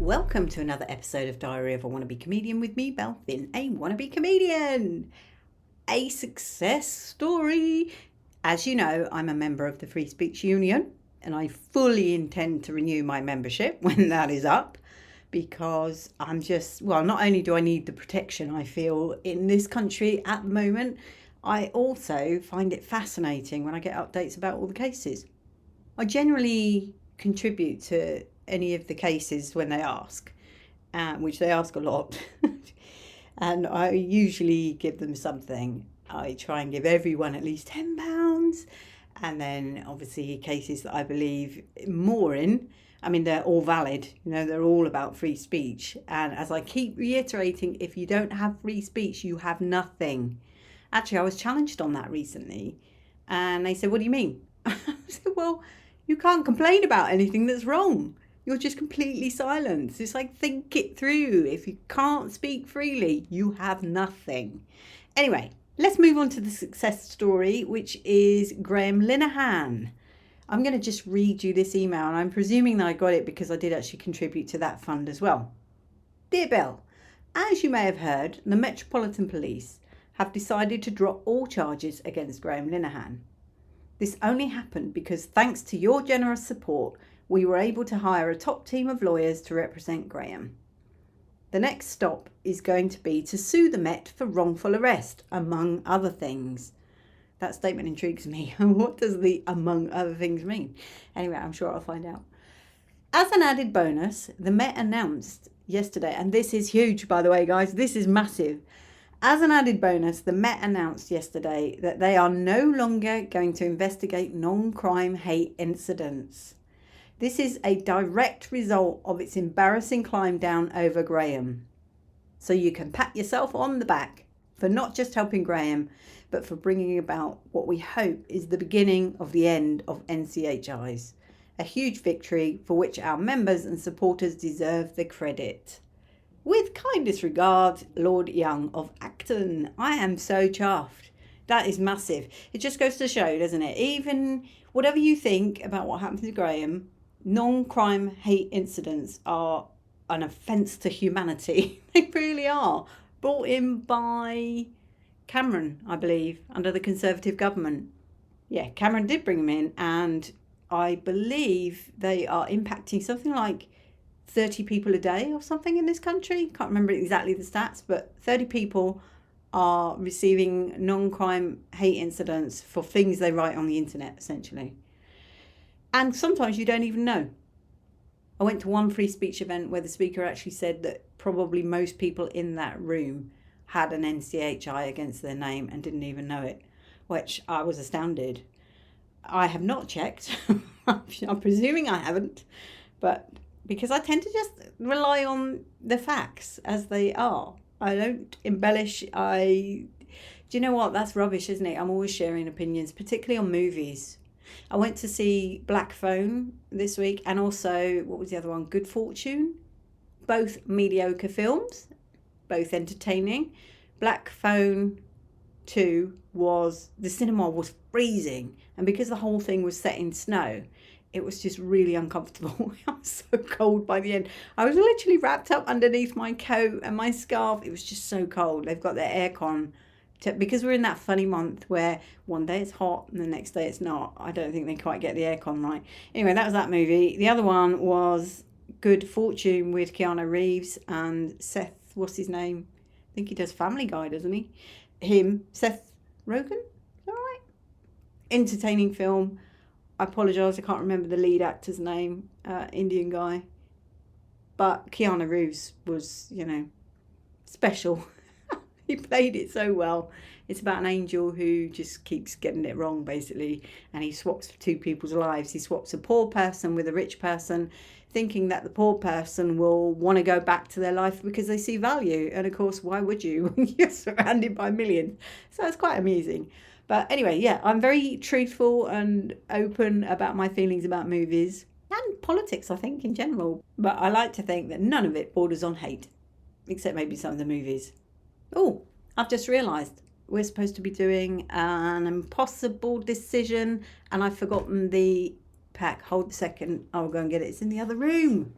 Welcome to another episode of Diary of a Wannabe Comedian with me, Belle, a wannabe comedian. A success story. As you know, I'm a member of the Free Speech Union and I fully intend to renew my membership when that is up because not only do I need the protection I feel in this country at the moment, I also find it fascinating when I get updates about all the cases. I generally contribute to any of the cases when they ask, which they ask a lot. And I usually give them something. I try and give everyone at least £10. And then obviously cases that I believe more in, I mean, they're all valid, they're all about free speech. And as I keep reiterating, if you don't have free speech, you have nothing. Actually, I was challenged on that recently. And they said, what do you mean? I said, well, you can't complain about anything that's wrong. You're just completely silent. It's like, think it through. If you can't speak freely, you have nothing. Anyway, let's move on to the success story, which is Graham Linehan. I'm going to just read you this email, and I'm presuming that I got it because I did actually contribute to that fund as well. Dear Belle, as you may have heard, the Metropolitan Police have decided to drop all charges against Graham Linehan. This only happened because, thanks to your generous support, we were able to hire a top team of lawyers to represent Graham. The next stop is going to be to sue the Met for wrongful arrest, among other things. That statement intrigues me. What does the among other things mean? Anyway, I'm sure I'll find out. As an added bonus, the Met announced yesterday, and this is huge, by the way, guys, this is massive. As an added bonus, the Met announced yesterday that they are no longer going to investigate non-crime hate incidents. This is a direct result of its embarrassing climb down over Graham. So you can pat yourself on the back for not just helping Graham, but for bringing about what we hope is the beginning of the end of NCHIs. A huge victory for which our members and supporters deserve the credit. With kindest regard, Lord Young of Acton. I am so chuffed. That is massive. It just goes to show, doesn't it? Even whatever you think about what happened to Graham, non-crime hate incidents are an offence to humanity. They really are. Brought in by Cameron, I believe, under the Conservative government. Yeah, Cameron did bring them in, and I believe they are impacting something like 30 people a day or something in this country. Can't remember exactly the stats, but 30 people are receiving non-crime hate incidents for things they write on the internet, essentially. And sometimes you don't even know. I went to one free speech event where the speaker actually said that probably most people in that room had an NCHI against their name and didn't even know it, which I was astounded. I have not checked. I'm presuming I haven't, but because I tend to just rely on the facts as they are. I don't embellish. Do you know what? That's rubbish, isn't it? I'm always sharing opinions, particularly on movies. I went to see Black Phone this week, and also, what was the other one? Good Fortune. Both mediocre films, both entertaining. Black Phone 2 the cinema was freezing, and because the whole thing was set in snow, it was just really uncomfortable. I was so cold by the end. I was literally wrapped up underneath my coat and my scarf. It was just so cold. They've got their aircon because we're in that funny month where one day it's hot and the next day it's not. I don't think they quite get the aircon right. Anyway, that was that movie. The other one was Good Fortune with Keanu Reeves and Seth, what's his name? I think he does Family Guy, doesn't he? Seth Rogen? Is that right? Entertaining film. I apologise, I can't remember the lead actor's name, Indian guy. But Keanu Reeves was, special. He played it so well. It's about an angel who just keeps getting it wrong, basically. And he swaps two people's lives. He swaps a poor person with a rich person, thinking that the poor person will want to go back to their life because they see value. And of course, why would you when you're surrounded by millions? So it's quite amusing. But anyway, yeah, I'm very truthful and open about my feelings about movies and politics, I think, in general. But I like to think that none of it borders on hate, except maybe some of the movies. Oh, I've just realised we're supposed to be doing an impossible decision, and I've forgotten the pack. Hold a second. I'll go and get it. It's in the other room.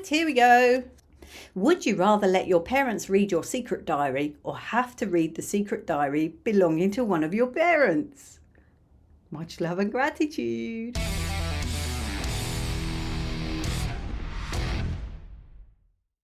right, here we go. Would you rather let your parents read your secret diary or have to read the secret diary belonging to one of your parents? Much love and gratitude.